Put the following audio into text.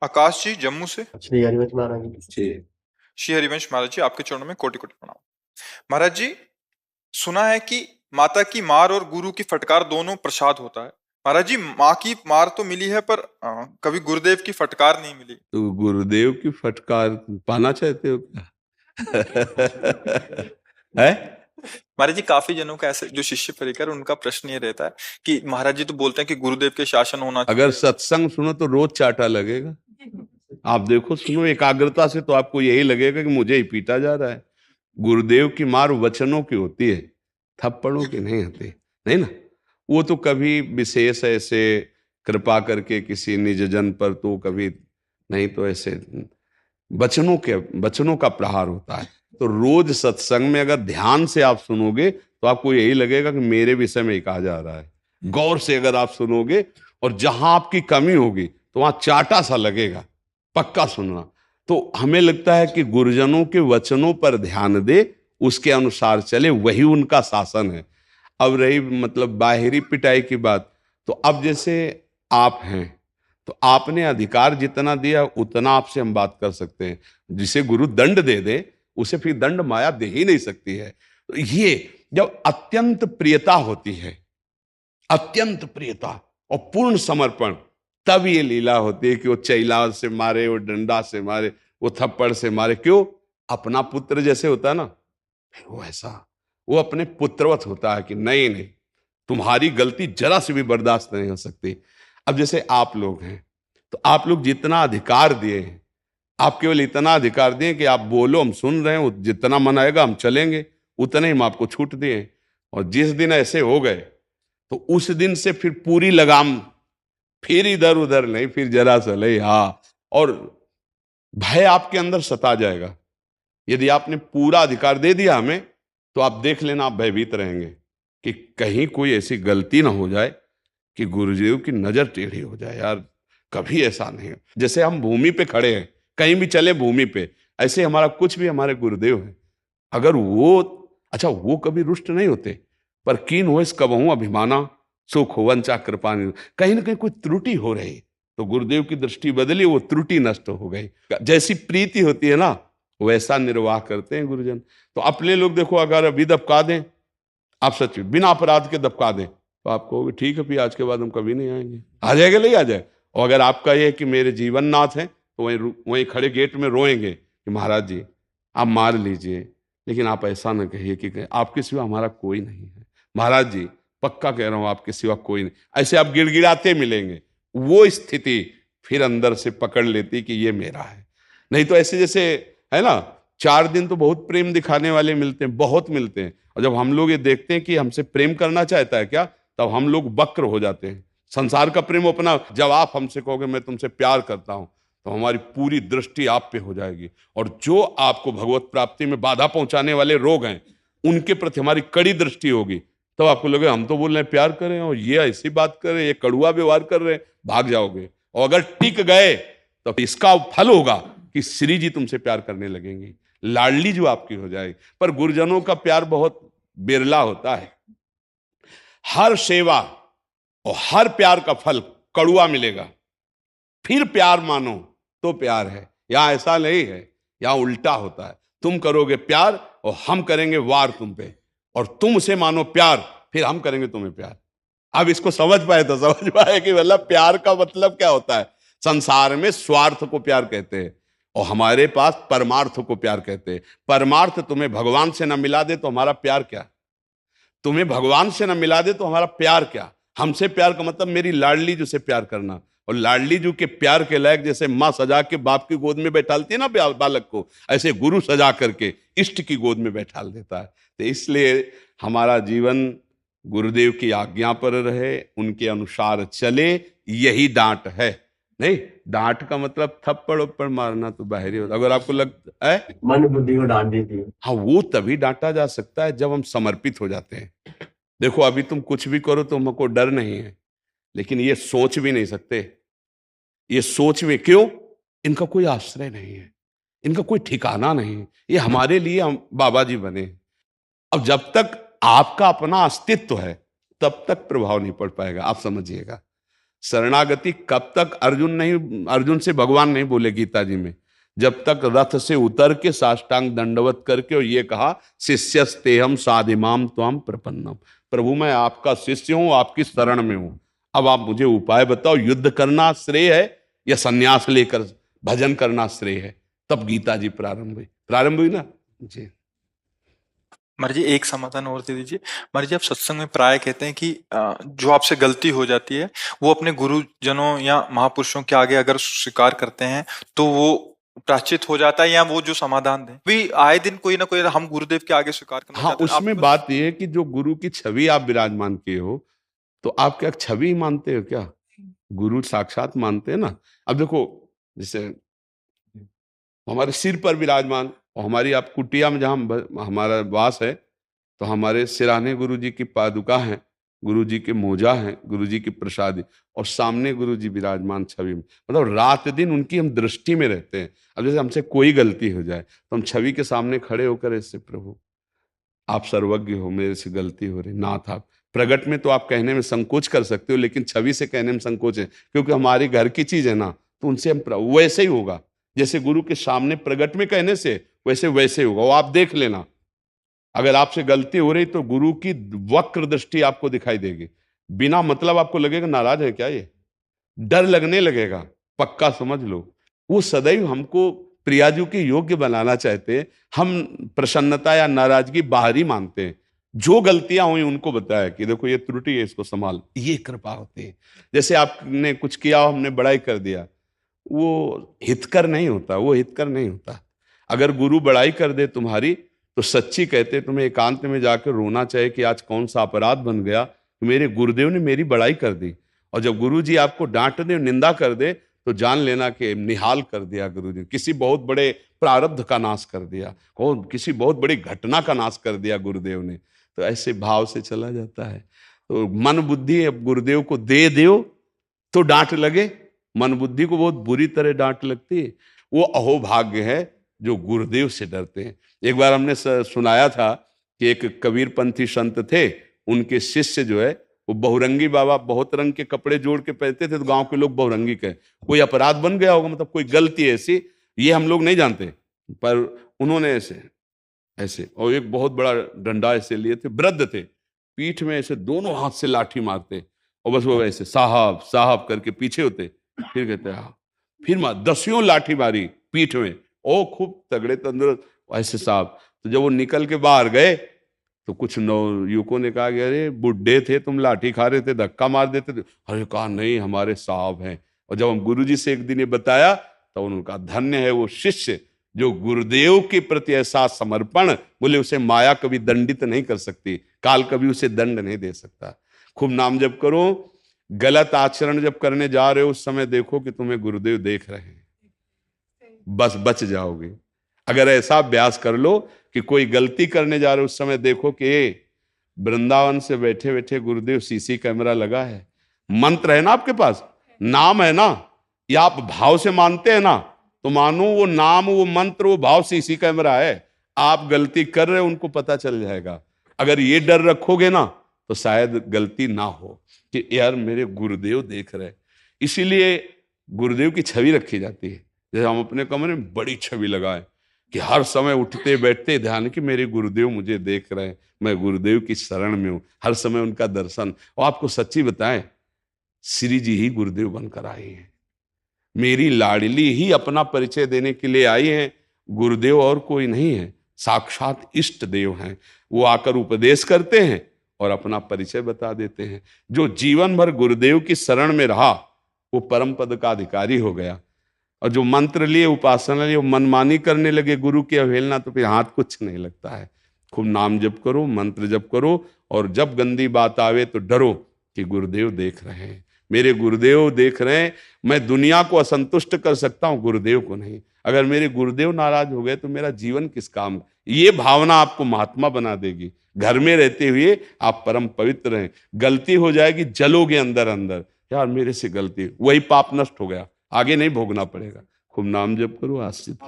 आकाश जी जम्मू से। श्री हरिवंश महाराज जी। श्री हरिवंश महाराज जी, आपके चरणों में कोटि कोटि प्रणाम। महाराज जी, सुना है कि माता की मार और गुरु की फटकार दोनों प्रसाद होता है। महाराज जी, माँ की मार तो मिली है पर कभी गुरुदेव की फटकार नहीं मिली। तो गुरुदेव की फटकार पाना चाहते हो क्या? है? महाराज जी, काफी जनों का ऐसे जो शिष्य परिकर उनका प्रश्न ये रहता है कि महाराज जी तो बोलते हैं कि गुरुदेव के शासन होना चाहिए। अगर सत्संग सुनो तो रोज चाटा लगेगा। आप देखो, सुनो एकाग्रता से तो आपको यही लगेगा कि मुझे ही पीटा जा रहा है। गुरुदेव की मार वचनों की होती है, थप्पड़ों की नहीं होती, नहीं ना। वो तो कभी विशेष ऐसे कृपा करके किसी निज जन पर, तो कभी नहीं तो ऐसे वचनों का प्रहार होता है। तो रोज सत्संग में अगर ध्यान से आप सुनोगे तो आपको यही लगेगा कि मेरे विषय में ही कहा जा रहा है। गौर से अगर आप सुनोगे और जहां आपकी कमी होगी तो वहां चाटा सा लगेगा। पक्का सुनना। तो हमें लगता है कि गुरुजनों के वचनों पर ध्यान दे, उसके अनुसार चले, वही उनका शासन है। अब रही मतलब बाहरी पिटाई की बात, तो अब जैसे आप हैं तो आपने अधिकार जितना दिया उतना आपसे हम बात कर सकते हैं। जिसे गुरु दंड दे दे उसे फिर दंड माया दे ही नहीं सकती है। तो ये जब अत्यंत प्रियता होती है, अत्यंत प्रियता और पूर्ण समर्पण, तब ये लीला होती है कि वो चैला से मारे, वो डंडा से मारे, वो थप्पड़ से मारे। क्यों? अपना पुत्र जैसे होता है ना, फिर वो ऐसा वो अपने पुत्रवत होता है कि नहीं नहीं, तुम्हारी गलती जरा से भी बर्दाश्त नहीं हो सकती। अब जैसे आप लोग हैं तो आप लोग जितना अधिकार दिए हैं, आप केवल इतना अधिकार दिए कि आप बोलो, हम सुन रहे हैं, जितना मन आएगा हम चलेंगे, उतने ही हम आपको छूट दिए। और जिस दिन ऐसे हो गए तो उस दिन से फिर पूरी लगाम, फिर इधर उधर नहीं, फिर जरा सा नहीं। हाँ, और भय आपके अंदर सता जाएगा। यदि आपने पूरा अधिकार दे दिया हमें तो आप देख लेना, आप भयभीत रहेंगे कि कहीं कोई ऐसी गलती ना हो जाए कि गुरुदेव की नजर टेढ़ी हो जाए। यार कभी ऐसा नहीं हो। जैसे हम भूमि पे खड़े हैं, कहीं भी चले भूमि पे, ऐसे हमारा कुछ भी हमारे गुरुदेव हैं। अगर वो, अच्छा वो कभी रुष्ट नहीं होते, पर कीन हो इस कबहू अभिमाना सुख वंचा कृपा निधि। कहीं ना कहीं कोई त्रुटि हो रही तो गुरुदेव की दृष्टि बदली, वो त्रुटि नष्ट हो गई। जैसी प्रीति होती है ना, वैसा निर्वाह करते हैं गुरुजन। तो अपने लोग देखो, अगर अभी दबका दें, आप सच में बिना अपराध के दबका दें तो आप कहोगे ठीक है, फिर आज के बाद हम कभी नहीं आएंगे। आ जाएगा, नहीं आ जाए। और अगर आपका ये है कि मेरे जीवन नाथ है, तो वहीं खड़े गेट में रोएंगे कि महाराज जी आप मार लीजिए, लेकिन आप ऐसा ना कहिए कि आपके सिवा हमारा कोई नहीं है। महाराज जी पक्का कह रहा हूं, आपके सिवा कोई नहीं। ऐसे आप गिड़गिड़ाते मिलेंगे। वो स्थिति फिर अंदर से पकड़ लेती कि ये मेरा है। नहीं तो ऐसे जैसे है ना, 4 दिन तो बहुत प्रेम दिखाने वाले मिलते हैं, बहुत मिलते हैं। और जब हम लोग ये देखते हैं कि हमसे प्रेम करना चाहता है क्या, तब हम लोग वक्र हो जाते हैं। संसार का प्रेम अपना, जब आप हमसे कहोगे मैं तुमसे प्यार करता हूं, तो हमारी पूरी दृष्टि आप पे हो जाएगी। और जो आपको भगवत प्राप्ति में बाधा पहुंचाने वाले रोग हैं, उनके प्रति हमारी कड़ी दृष्टि होगी। तब आपको लगेगा हम तो बोल रहे हैं प्यार करें और ये ऐसी बात कर रहे हैं, ये कड़ुआ व्यवहार कर रहे हैं, भाग जाओगे। और अगर टिक गए तो इसका फल होगा कि श्री जी तुमसे प्यार करने लगेंगी, लाडली जो आपकी हो जाएगी। पर गुरुजनों का प्यार बहुत बिरला होता है। हर सेवा और हर प्यार का फल कड़ुआ मिलेगा। फिर प्यार मानो तो प्यार है। यहां ऐसा नहीं है, यहां उल्टा होता है। तुम करोगे प्यार और हम करेंगे वार तुम पे, और तुम उसे मानो प्यार, फिर हम करेंगे तुम्हें प्यार। अब इसको समझ पाए तो समझ पाए कि मतलब प्यार का मतलब क्या होता है। संसार में स्वार्थ को प्यार कहते हैं और हमारे पास परमार्थ को प्यार कहते हैं। परमार्थ तुम्हें भगवान से न मिला दे तो हमारा प्यार क्या, तुम्हें भगवान से न मिला दे तो हमारा प्यार क्या। हमसे प्यार का मतलब मेरी लाडली जू से प्यार करना, और लाडली जू के प्यार के लायक जैसे माँ सजा के बाप की गोद में बैठालती है ना बालक को, ऐसे गुरु सजा करके इष्ट की गोद में बैठाल देता है। तो इसलिए हमारा जीवन गुरुदेव की आज्ञा पर रहे, उनके अनुसार चले, यही डांट है। नहीं, डांट का मतलब थप्पड़ उप्पड़ मारना तो बाहरी होता। अगर आपको लगता है मन बुद्धि को डांट देती है, हाँ, वो तभी डांटा जा सकता है जब हम समर्पित हो जाते हैं। देखो अभी तुम कुछ भी करो तो हमको डर नहीं है, लेकिन ये सोच भी नहीं सकते। ये सोच में क्यों? इनका कोई आश्रय नहीं है, इनका कोई ठिकाना नहीं है। ये हमारे लिए हम बाबा जी बने। अब जब तक आपका अपना अस्तित्व है तब तक प्रभाव नहीं पड़ पाएगा, आप समझिएगा। शरणागति कब तक अर्जुन से भगवान नहीं बोले गीता जी में, जब तक रथ से उतर के साष्टांग दंडवत करके और ये कहा शिष्यस्तेहम साधिमाम त्वाम प्रपन्नम, प्रभु मैं आपका शिष्य हूं, आपकी शरण में हूं, अब आप मुझे उपाय बताओ, युद्ध करना श्रेय है या सन्यास लेकर भजन करना श्रेय है। तब गीता जी प्रारंभ हुई ना जी। महाराज जी एक समाधान और दे दीजिए। महाराज जी आप सत्संग में प्राय कहते हैं कि जो आपसे गलती हो जाती है वो अपने गुरुजनों या महापुरुषों के आगे अगर स्वीकार करते हैं तो वो प्रायश्चित हो जाता है, या वो जो समाधान दें भी आए दिन कोई ना कोई हम गुरुदेव के आगे स्वीकार करना हाँ, चाहते हैं। उसमें बात यह है कि जो गुरु की छवि आप विराजमान किए हो, तो आप क्या छवि ही मानते हो क्या? गुरु साक्षात मानते हैं ना। अब देखो, जैसे हमारे सिर पर विराजमान और हमारी आप कुटिया में जहाँ हमारा वास है, तो हमारे सिराने गुरु जी की पादुका हैं, गुरु जी के मोजा हैं, गुरु जी की प्रसादी, और सामने गुरु जी विराजमान छवि में, मतलब रात दिन उनकी हम दृष्टि में रहते हैं। अब जैसे हमसे कोई गलती हो जाए तो हम छवि के सामने खड़े होकर ऐसे, प्रभु आप सर्वज्ञ हो, मेरे से गलती हो रही, नाथ आप प्रगट में तो आप कहने में संकोच कर सकते हो, लेकिन छवि से कहने में संकोच है, क्योंकि हमारी घर की चीज है ना, तो उनसे हम वैसे ही होगा जैसे गुरु के सामने प्रगट में कहने से वैसे ही होगा। वो आप देख लेना, अगर आपसे गलती हो रही तो गुरु की वक्र दृष्टि आपको दिखाई देगी, बिना मतलब आपको लगेगा नाराज है क्या, ये डर लगने लगेगा, पक्का समझ लो। वो सदैव हमको प्रियाजू के योग्य बनाना चाहते हैं। हम प्रसन्नता या नाराजगी बाहरी मानते हैं, जो गलतियां हुई उनको बताया कि देखो ये त्रुटि है, इसको संभाल, ये कृपा होती है। जैसे आपने कुछ किया, हमने बड़ाई कर दिया, वो हितकर नहीं होता, वो हितकर नहीं होता। अगर गुरु बड़ाई कर दे तुम्हारी, तो सच्ची कहते तुम्हें एकांत में जाकर रोना चाहिए कि आज कौन सा अपराध बन गया, तो मेरे गुरुदेव ने मेरी बड़ाई कर दी। और जब गुरु जी आपको डांट दे, निंदा कर दे, तो जान लेना कि निहाल कर दिया गुरु जी, किसी बहुत बड़े प्रारब्ध का नाश कर दिया, कौन किसी बहुत बड़ी घटना का नाश कर दिया गुरुदेव ने। तो ऐसे भाव से चला जाता है। तो मन बुद्धि अब गुरुदेव को दे दो तो डांट लगे, मन बुद्धि को बहुत बुरी तरह डांट लगती है। वो अहोभाग्य है जो गुरुदेव से डरते हैं। एक बार हमने सुनाया था कि एक कबीरपंथी संत थे, उनके शिष्य जो है वो बहुरंगी बाबा, बहुत रंग के कपड़े जोड़ के पहनते थे, तो गांव के लोग बहुरंगी कहे। कोई अपराध बन गया होगा, मतलब कोई गलती ऐसी, ये हम लोग नहीं जानते, पर उन्होंने ऐसे और एक बहुत बड़ा डंडा ऐसे लिए थे, वृद्ध थे, पीठ में ऐसे दोनों हाथ से लाठी मारते, और बस वो ऐसे साहब साहब करके पीछे होते, फिर कहते हाँ, फिर 10 लाठी मारी पीठ में, ओ खूब तगड़े तंदुरुस्त ऐसे साहब। तो जब वो निकल के बाहर गए तो कुछ युवकों ने कहा कि अरे बुढ़े थे, तुम लाठी खा रहे थे, धक्का मार देते थे। अरे कहा नहीं, हमारे साहब हैं। और जब हम गुरुजी से एक दिन ये बताया तो उन्होंने कहा धन्य है वो शिष्य जो गुरुदेव के प्रति ऐसा समर्पण, बोले उसे माया कभी दंडित नहीं कर सकती, काल कभी उसे दंड नहीं दे सकता। खूब नाम जप करो, गलत आचरण जब करने जा रहे हो उस समय देखो कि तुम्हें गुरुदेव देख रहे हैं, बस बच जाओगे। अगर ऐसा अभ्यास कर लो कि कोई गलती करने जा रहे हो उस समय देखो कि वृंदावन से बैठे बैठे गुरुदेव सीसी कैमरा लगा है, मंत्र है ना आपके पास, नाम है ना, या आप भाव से मानते हैं ना, तो मानो वो नाम, वो मंत्र, वो भाव सीसी कैमरा है। आप गलती कर रहे हो उनको पता चल जाएगा। अगर ये डर रखोगे ना तो शायद गलती ना हो कि यार मेरे गुरुदेव देख रहे। इसीलिए गुरुदेव की छवि रखी जाती है। जैसे हम अपने कमरे में बड़ी छवि लगाए कि हर समय उठते बैठते ध्यान कि मेरे गुरुदेव मुझे देख रहे हैं, मैं गुरुदेव की शरण में हूं, हर समय उनका दर्शन। और आपको सच्ची बताएं, श्री जी ही गुरुदेव बनकर आई हैं, मेरी लाडली ही अपना परिचय देने के लिए आई हैं। गुरुदेव और कोई नहीं है, साक्षात इष्ट देव हैं। वो आकर उपदेश करते हैं और अपना परिचय बता देते हैं। जो जीवन भर गुरुदेव की शरण में रहा वो परम पद का अधिकारी हो गया, और जो मंत्र लिए, उपासना लिए, मनमानी करने लगे, गुरु की अवहेलना, तो फिर हाथ कुछ नहीं लगता है। खूब नाम जप करो, मंत्र जप करो, और जब गंदी बात आवे तो डरो कि गुरुदेव देख रहे हैं, मेरे गुरुदेव देख रहे हैं। मैं दुनिया को असंतुष्ट कर सकता हूं, गुरुदेव को नहीं। अगर मेरे गुरुदेव नाराज हो गए तो मेरा जीवन किस काम। ये भावना आपको महात्मा बना देगी। घर में रहते हुए आप परम पवित्र हैं, गलती हो जाएगी जलोगे अंदर अंदर, यार मेरे से गलती, वही पाप नष्ट हो गया, आगे नहीं भोगना पड़ेगा। खूब नाम जप करो, आश्रित